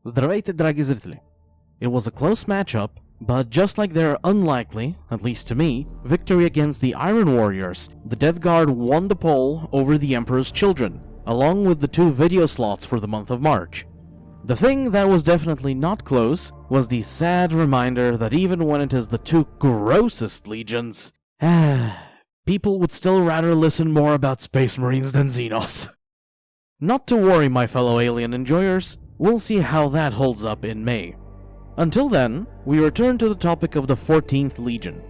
Здравейте, драги зрители! It was a close matchup, but just like their unlikely, at least to me, victory against the Iron Warriors, the Death Guard won the poll over the Emperor's Children, along with the 2 video slots for the month of March. The thing that was definitely not close was the sad reminder that even when it is the 2 grossest legions, people would still rather listen more about Space Marines than Xenos. Not to worry, my fellow alien enjoyers, we'll see how that holds up in May. Until then, we return to the topic of the 14th Legion,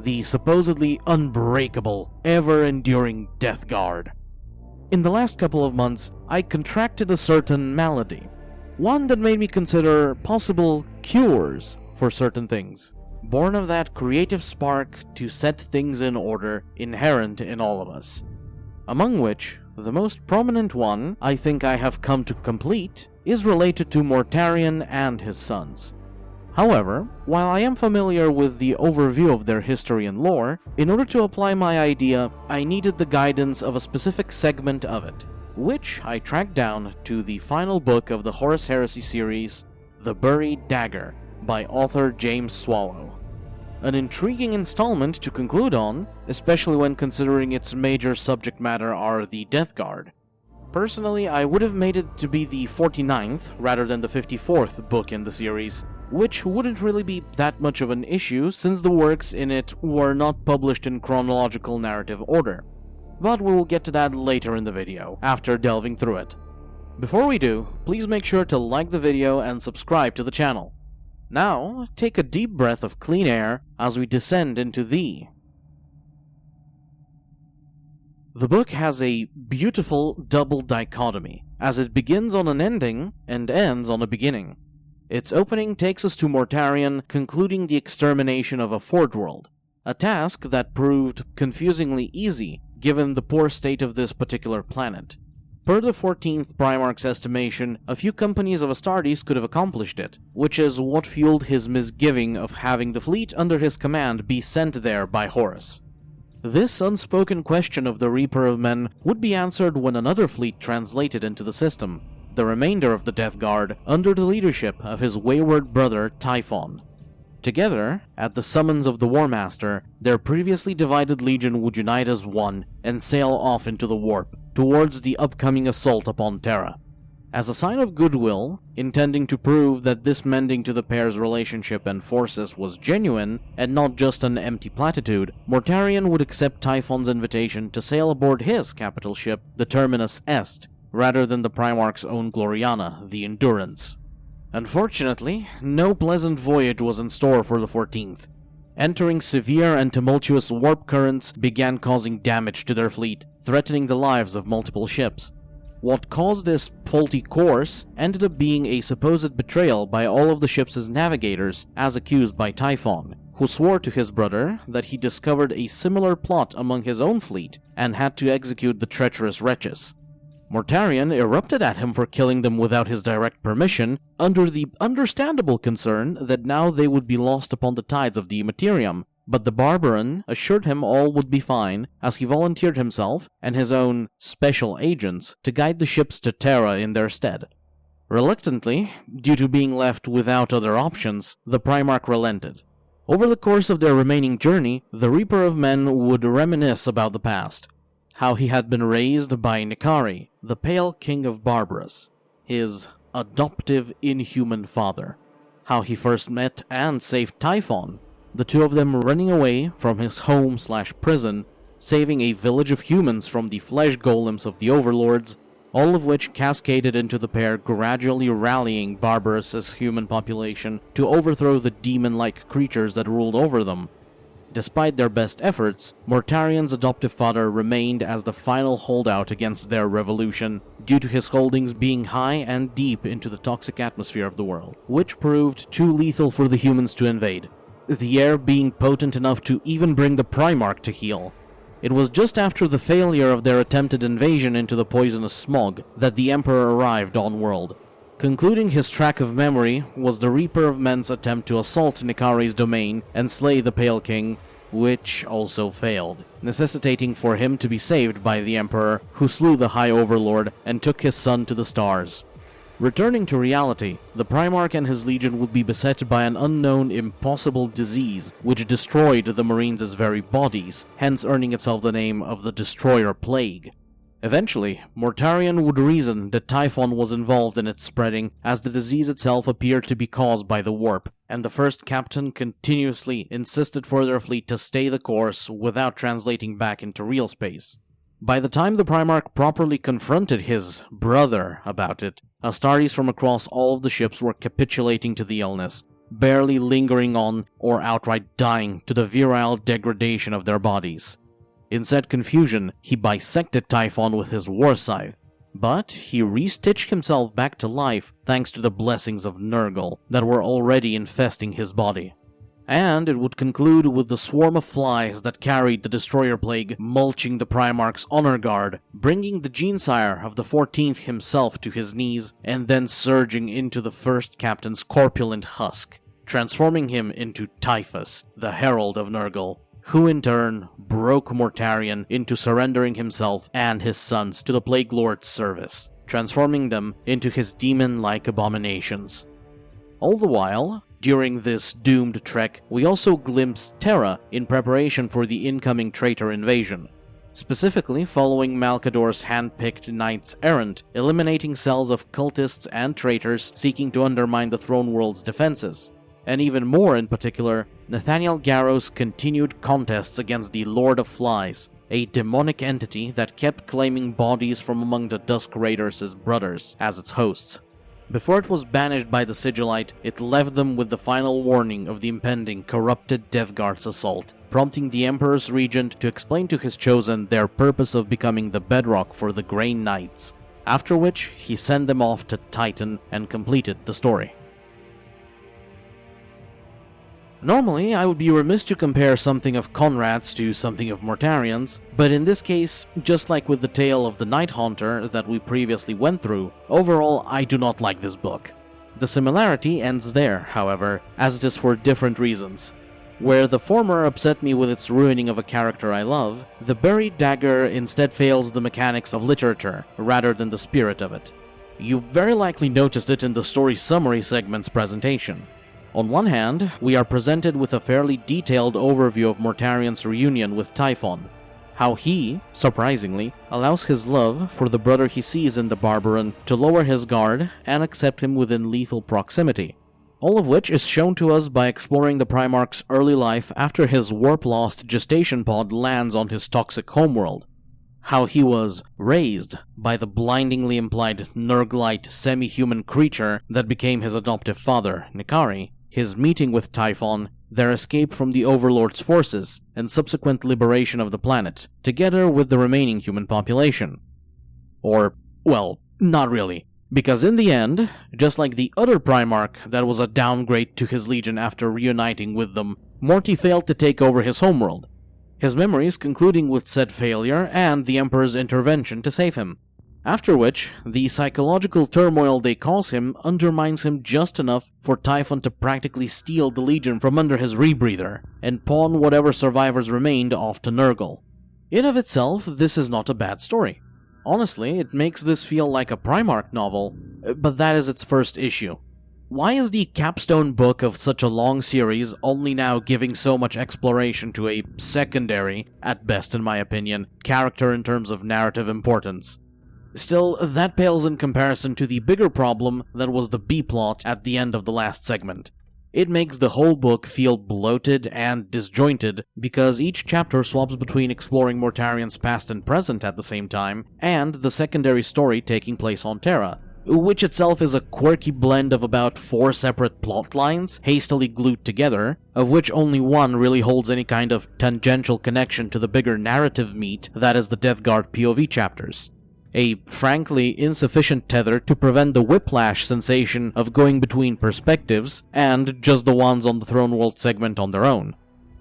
the supposedly unbreakable, ever-enduring Death Guard. In the last couple of months, I contracted a certain malady, one that made me consider possible cures for certain things, born of that creative spark to set things in order inherent in all of us. Among which, the most prominent one I think I have come to complete is related to Mortarion and his sons. However, while I am familiar with the overview of their history and lore, in order to apply my idea, I needed the guidance of a specific segment of it, which I tracked down to the final book of the Horus Heresy series, The Burried Dagger, by author James Swallow. An intriguing installment to conclude on, especially when considering its major subject matter are the Death Guard. Personally, I would have made it to be the 49th rather than the 54th book in the series, which wouldn't really be that much of an issue since the works in it were not published in chronological narrative order. But we will get to that later in the video, after delving through it. Before we do, please make sure to like the video and subscribe to the channel. Now, take a deep breath of clean air as we descend into The book has a beautiful double dichotomy, as it begins on an ending and ends on a beginning. Its opening takes us to Mortarion concluding the extermination of a Forge World, a task that proved confusingly easy given the poor state of this particular planet. Per the 14th Primarch's estimation, a few companies of Astartes could have accomplished it, which is what fueled his misgiving of having the fleet under his command be sent there by Horus. This unspoken question of the Reaper of Men would be answered when another fleet translated into the system, the remainder of the Death Guard, under the leadership of his wayward brother Typhon. Together, at the summons of the War Master, their previously divided legion would unite as one and sail off into the warp, towards the upcoming assault upon Terra. As a sign of goodwill, intending to prove that this mending to the pair's relationship and forces was genuine and not just an empty platitude, Mortarion would accept Typhon's invitation to sail aboard his capital ship, the Terminus Est, rather than the Primarch's own Gloriana, the Endurance. Unfortunately, no pleasant voyage was in store for the 14th. Entering severe and tumultuous warp currents began causing damage to their fleet, threatening the lives of multiple ships. What caused this faulty course ended up being a supposed betrayal by all of the ship's navigators, as accused by Typhon, who swore to his brother that he discovered a similar plot among his own fleet and had to execute the treacherous wretches. Mortarion erupted at him for killing them without his direct permission, under the understandable concern that now they would be lost upon the tides of the Immaterium, but the Barbaran assured him all would be fine, as he volunteered himself and his own special agents to guide the ships to Terra in their stead. Reluctantly, due to being left without other options, the Primarch relented. Over the course of their remaining journey, the Reaper of Men would reminisce about the past, how he had been raised by Nikari, the Pale King of Barbarous, his adoptive inhuman father, how he first met and saved Typhon, the two of them running away from his home/prison, saving a village of humans from the flesh golems of the overlords, all of which cascaded into the pair gradually rallying Barbarous's human population to overthrow the demon-like creatures that ruled over them. Despite their best efforts, Mortarion's adoptive father remained as the final holdout against their revolution, due to his holdings being high and deep into the toxic atmosphere of the world, which proved too lethal for the humans to invade, the air being potent enough to even bring the Primarch to heel. It was just after the failure of their attempted invasion into the poisonous smog that the Emperor arrived on-world. Concluding his track of memory was the Reaper of Men's attempt to assault Nikari's domain and slay the Pale King, which also failed, necessitating for him to be saved by the Emperor, who slew the High Overlord and took his son to the stars. Returning to reality, the Primarch and his legion would be beset by an unknown, impossible disease which destroyed the Marines' very bodies, hence earning itself the name of the Destroyer Plague. Eventually, Mortarion would reason that Typhon was involved in its spreading, as the disease itself appeared to be caused by the warp, and the first captain continuously insisted for their fleet to stay the course without translating back into real space. By the time the Primarch properly confronted his brother about it, Astartes from across all of the ships were capitulating to the illness, barely lingering on or outright dying to the virile degradation of their bodies. In said confusion, he bisected Typhon with his war scythe, but he restitched himself back to life thanks to the blessings of Nurgle that were already infesting his body. And it would conclude with the swarm of flies that carried the Destroyer Plague mulching the Primarch's honor guard, bringing the Genesire of the 14th himself to his knees, and then surging into the first captain's corpulent husk, transforming him into Typhus, the Herald of Nurgle, who in turn broke Mortarion into surrendering himself and his sons to the Plague Lord's service, transforming them into his demon-like abominations. All the while, during this doomed trek, we also glimpsed Terra in preparation for the incoming traitor invasion, specifically following Malcador's hand-picked knights-errant, eliminating cells of cultists and traitors seeking to undermine the throne world's defenses, and even more in particular, Nathaniel Garrow's continued contests against the Lord of Flies, a demonic entity that kept claiming bodies from among the Dusk Raiders' brothers as its hosts. Before it was banished by the Sigillite, it left them with the final warning of the impending corrupted Death Guard's assault, prompting the Emperor's regent to explain to his chosen their purpose of becoming the bedrock for the Grey Knights, after which he sent them off to Titan and completed the story. Normally, I would be remiss to compare something of Conrad's to something of Mortarion's, but in this case, just like with the tale of the Night Haunter that we previously went through, overall I do not like this book. The similarity ends there, however, as it is for different reasons. Where the former upset me with its ruining of a character I love, the Burried Dagger instead fails the mechanics of literature rather than the spirit of it. You very likely noticed it in the story summary segment's presentation. On one hand, we are presented with a fairly detailed overview of Mortarion's reunion with Typhon, how he, surprisingly, allows his love for the brother he sees in the Barbaran to lower his guard and accept him within lethal proximity, all of which is shown to us by exploring the Primarch's early life after his warp-lost gestation pod lands on his toxic homeworld, how he was raised by the blindingly implied Nurglite semi-human creature that became his adoptive father, Nikari, his meeting with Typhon, their escape from the Overlord's forces, and subsequent liberation of the planet, together with the remaining human population. Or, well, not really, because in the end, just like the other Primarch that was a downgrade to his legion after reuniting with them, Morty failed to take over his homeworld, his memories concluding with said failure and the Emperor's intervention to save him. After which, the psychological turmoil they cause him undermines him just enough for Typhon to practically steal the Legion from under his rebreather, and pawn whatever survivors remained off to Nurgle. In of itself, this is not a bad story. Honestly, it makes this feel like a Primarch novel, but that is its first issue. Why is the capstone book of such a long series only now giving so much exploration to a secondary, at best in my opinion, character in terms of narrative importance? Still, that pales in comparison to the bigger problem that was the B-plot at the end of the last segment. It makes the whole book feel bloated and disjointed because each chapter swaps between exploring Mortarion's past and present at the same time, and the secondary story taking place on Terra, which itself is a quirky blend of about 4 separate plot lines hastily glued together, of which only one really holds any kind of tangential connection to the bigger narrative meat that is the Death Guard POV chapters. A frankly insufficient tether to prevent the whiplash sensation of going between perspectives, and just the ones on the Throne World segment on their own.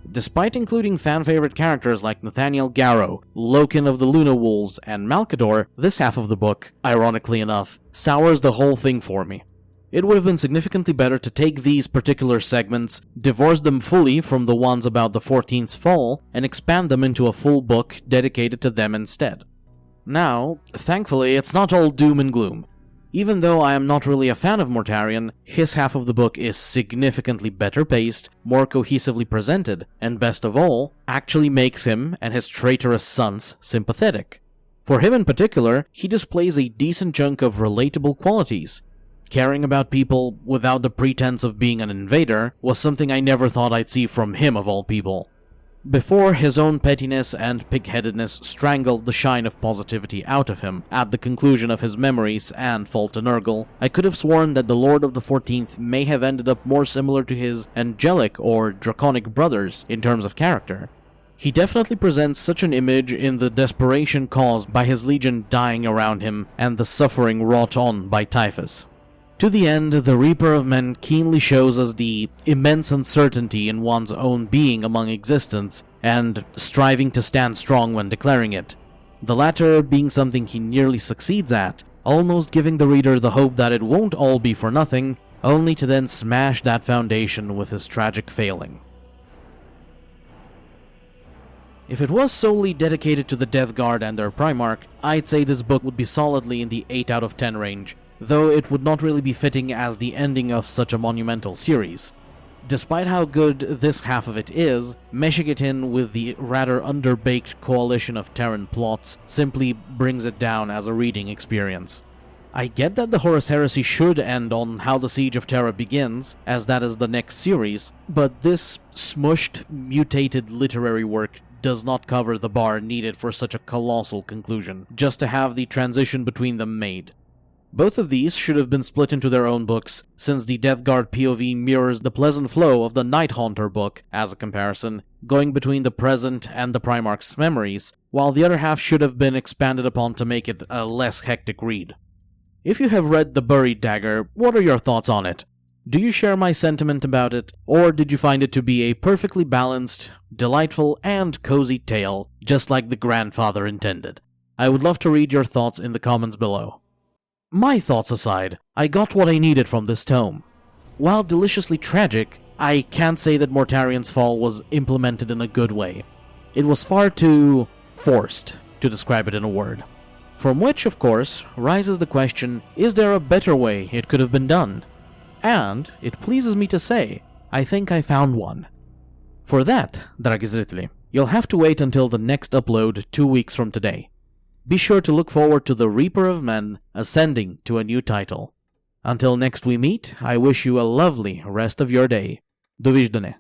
Despite including fan-favorite characters like Nathaniel Garrow, Loken of the Luna Wolves, and Malcador, this half of the book, ironically enough, sours the whole thing for me. It would have been significantly better to take these particular segments, divorce them fully from the ones about the 14th's fall, and expand them into a full book dedicated to them instead. Now, thankfully, it's not all doom and gloom. Even though I am not really a fan of Mortarion, his half of the book is significantly better paced, more cohesively presented, and best of all, actually makes him and his traitorous sons sympathetic. For him in particular, he displays a decent chunk of relatable qualities. Caring about people without the pretense of being an invader was something I never thought I'd see from him of all people. Before his own pettiness and pig-headedness strangled the shine of positivity out of him at the conclusion of his memories and fall to Nurgle, I could have sworn that the Lord of the 14th may have ended up more similar to his angelic or draconic brothers in terms of character. He definitely presents such an image in the desperation caused by his legion dying around him and the suffering wrought on by typhus. To the end, the Reaper of Men keenly shows us the immense uncertainty in one's own being among existence, and striving to stand strong when declaring it. The latter being something he nearly succeeds at, almost giving the reader the hope that it won't all be for nothing, only to then smash that foundation with his tragic failing. If it was solely dedicated to the Death Guard and their Primarch, I'd say this book would be solidly in the 8 out of 10 range, though it would not really be fitting as the ending of such a monumental series. Despite how good this half of it is, meshing it in with the rather underbaked coalition of Terran plots simply brings it down as a reading experience. I get that the Horus Heresy should end on how the Siege of Terra begins, as that is the next series, but this smushed, mutated literary work does not cover the bar needed for such a colossal conclusion, just to have the transition between them made. Both of these should have been split into their own books, since the Death Guard POV mirrors the pleasant flow of the Night Haunter book, as a comparison, going between the present and the Primarch's memories, while the other half should have been expanded upon to make it a less hectic read. If you have read the Burried Dagger, what are your thoughts on it? Do you share my sentiment about it, or did you find it to be a perfectly balanced, delightful, and cozy tale, just like the grandfather intended? I would love to read your thoughts in the comments below. My thoughts aside, I got what I needed from this tome. While deliciously tragic, I can't say that Mortarion's fall was implemented in a good way. It was far too forced, to describe it in a word. From which, of course, rises the question, is there a better way it could have been done? And, it pleases me to say, I think I found one. For that, dragi zrители, you'll have to wait until the next upload 2 weeks from today. Be sure to look forward to the Reaper of Men ascending to a new title. Until next we meet, I wish you a lovely rest of your day. Doviđenja.